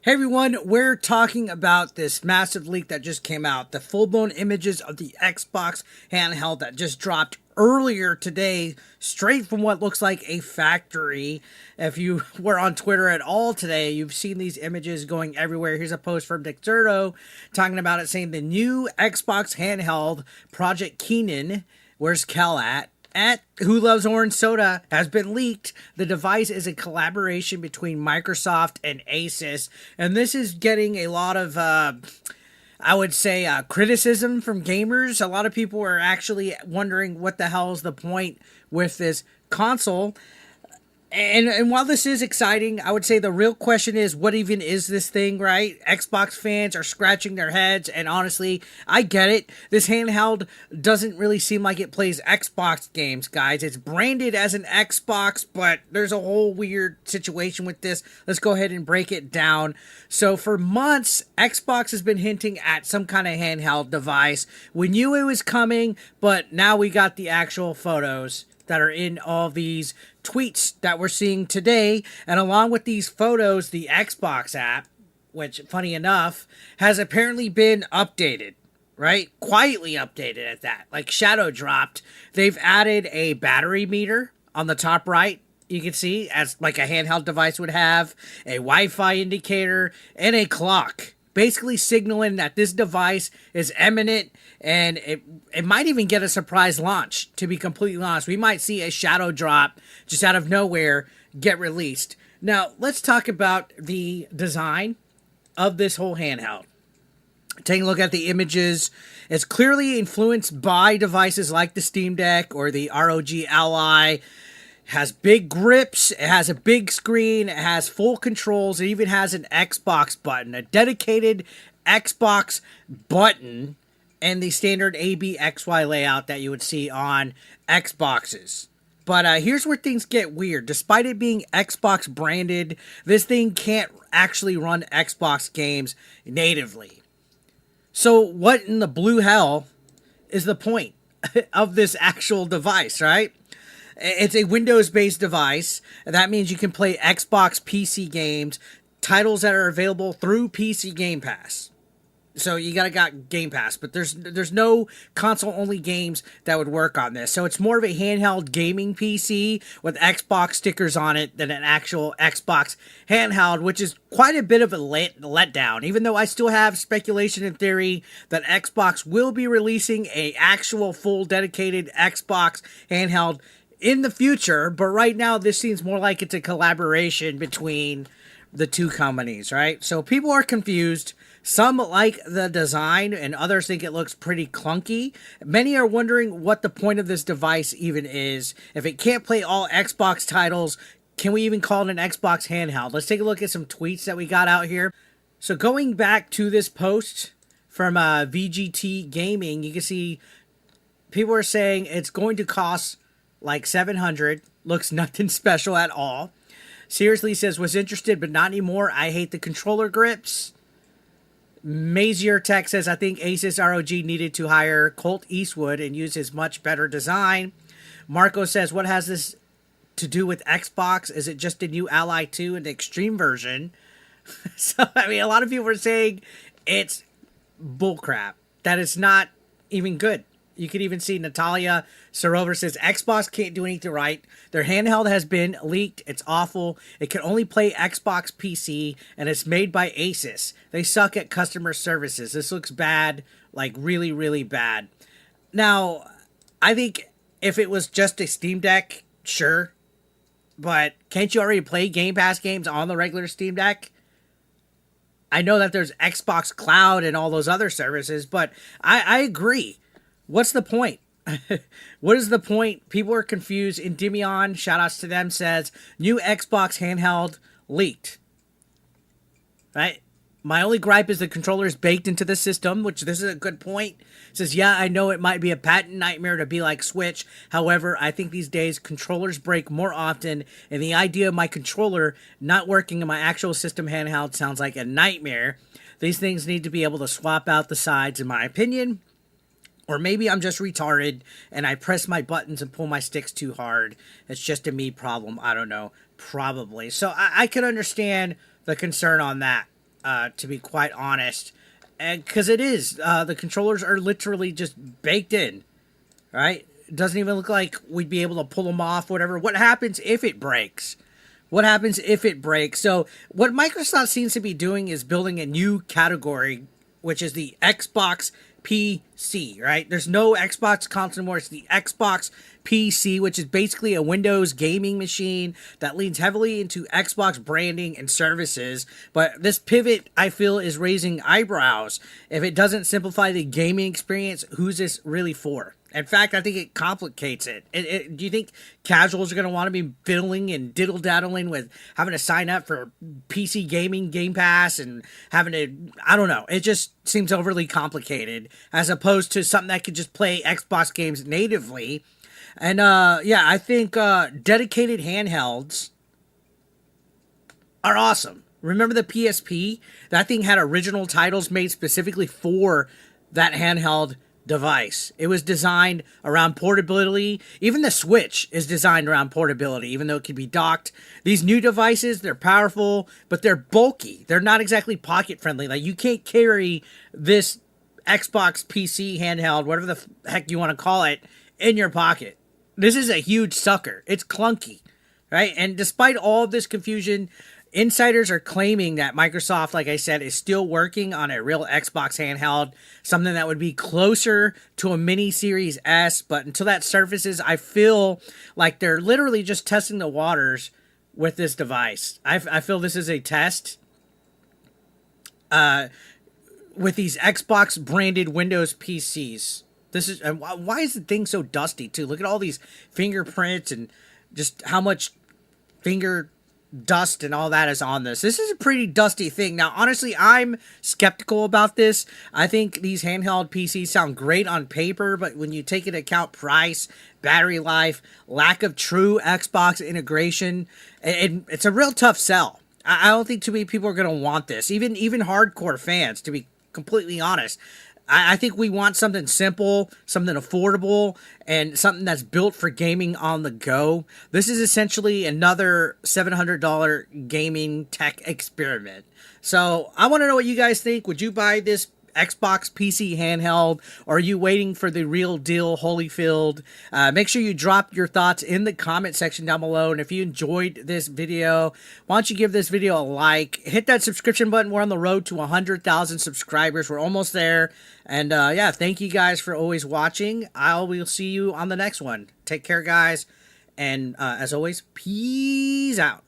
Hey everyone, we're talking about this massive leak that just came out. The full-blown images of the Xbox handheld that just dropped earlier today, straight from what looks like a factory. If you were on Twitter at all today, you've seen these images going everywhere. Here's a post from Dexerto talking about it, saying the new Xbox handheld, Project Keenan, where's Kel at Who Loves Orange Soda, has been leaked. The device is a collaboration between Microsoft and Asus, and this is getting a lot of, I would say, criticism from gamers. A lot of people are actually wondering what the hell is the point with this console. And while this is exciting, I would say the real question is, what even is this thing, right? Xbox fans are scratching their heads, and honestly, I get it. This handheld doesn't really seem like it plays Xbox games, guys. It's branded as an Xbox, but there's a whole weird situation with this. Let's go ahead and break it down. So for months, Xbox has been hinting at some kind of handheld device. We knew it was coming, but now we got the actual photos that are in all these tweets that we're seeing today. And along with these photos, the Xbox app, which funny enough, has apparently been updated, right? Quietly updated at that, like shadow dropped. They've added a battery meter on the top right. You can see, as like a handheld device would have, a Wi-Fi indicator and a clock, basically signaling that this device is imminent, and it might even get a surprise launch, to be completely honest. We might see a shadow drop just out of nowhere get released. Now, let's talk about the design of this whole handheld. Taking a look at the images, it's clearly influenced by devices like the Steam Deck or the ROG Ally. Has big grips, it has a big screen, it has full controls, it even has an Xbox button, a dedicated Xbox button, and the standard ABXY layout that you would see on Xboxes. But here's where things get weird. Despite it being Xbox branded, this thing can't actually run Xbox games natively. So what in the blue hell is the point of this actual device, right? It's a Windows-based device. That means you can play Xbox PC games, titles that are available through PC Game Pass. So you got Game Pass, but there's no console-only games that would work on this. So it's more of a handheld gaming PC with Xbox stickers on it than an actual Xbox handheld, which is quite a bit of a letdown. Even though I still have speculation and theory that Xbox will be releasing a actual full dedicated Xbox handheld in the future, but right now this seems more like it's a collaboration between the two companies, right? So people are confused. Some like the design and others think it looks pretty clunky. Many are wondering what the point of this device even is. If it can't play all Xbox titles, can we even call it an Xbox handheld? Let's take a look at some tweets that we got out here. So going back to this post from VGT Gaming, you can see people are saying it's going to cost like $700, looks nothing special at all. Seriously says, was interested, but not anymore. I hate the controller grips. Mazier Tech says, I think Asus ROG needed to hire Colt Eastwood and use his much better design. Marco says, what has this to do with Xbox? Is it just a new Ally 2 in the extreme version? So, I mean, a lot of people are saying it's bullcrap, that it's not even good. You could even see Natalia Sorover says, Xbox can't do anything right. Their handheld has been leaked. It's awful. It can only play Xbox PC, and it's made by Asus. They suck at customer services. This looks bad, like really, really bad. Now, I think if it was just a Steam Deck, sure. But can't you already play Game Pass games on the regular Steam Deck? I know that there's Xbox Cloud and all those other services, but I agree. What's the point? What is the point? People are confused. Endymion, shoutouts to them, says, new Xbox handheld leaked. Right? My only gripe is the controller is baked into the system, which this is a good point. It says, yeah, I know it might be a patent nightmare to be like Switch. However, I think these days controllers break more often, and the idea of my controller not working in my actual system handheld sounds like a nightmare. These things need to be able to swap out the sides, in my opinion. Or maybe I'm just retarded and I press my buttons and pull my sticks too hard. It's just a me problem. I don't know. Probably. So I could understand the concern on that. to be quite honest. And because it is, the controllers are literally just baked in, right? It doesn't even look like we'd be able to pull them off, whatever. What happens if it breaks? What happens if it breaks? So, what Microsoft seems to be doing is building a new category, which is the Xbox PC, right? There's no Xbox console anymore. It's the Xbox PC, which is basically a Windows gaming machine that leans heavily into Xbox branding and services. But this pivot, I feel, is raising eyebrows. If it doesn't simplify the gaming experience, who's this really for? In fact, I think it complicates it. Do you think casuals are going to want to be fiddling and diddle-daddling with having to sign up for PC gaming Game Pass and having to, I don't know. It just seems overly complicated as opposed to something that could just play Xbox games natively. And yeah, I think dedicated handhelds are awesome. Remember the PSP? That thing had original titles made specifically for that handheld device. It was designed around portability. Even the Switch is designed around portability, even though it can be docked. These new devices, they're powerful, but they're bulky. They're not exactly pocket friendly. Like, you can't carry this Xbox PC handheld, whatever the heck you want to call it, in your pocket. This is a huge sucker. It's clunky, right? And despite all of this confusion, insiders are claiming that Microsoft, like I said, is still working on a real Xbox handheld, something that would be closer to a mini Series S. But until that surfaces, I feel like they're literally just testing the waters with this device. I feel this is a test with these Xbox branded Windows PCs. This is, and why is the thing so dusty too? Look at all these fingerprints and just how much finger dust and all that is on this. This is a pretty dusty thing. Now, honestly, I'm skeptical about this. I think these handheld PCs sound great on paper, but when you take into account price, battery life, lack of true Xbox integration, it's a real tough sell. I don't think too many people are going to want this. Even hardcore fans, to be completely honest. I think we want something simple, something affordable, and something that's built for gaming on the go. This is essentially another $700 gaming tech experiment. So I want to know what you guys think. Would you buy this Xbox PC handheld, or are you waiting for the real deal Holyfield? Make sure you drop your thoughts in the comment section down below, and if you enjoyed this video, why don't you give this video a like, hit that subscription button. We're on the road to 100,000 subscribers. We're almost there, and yeah, thank you guys for always watching. I will see you on the next one. Take care, guys, and as always, peace out.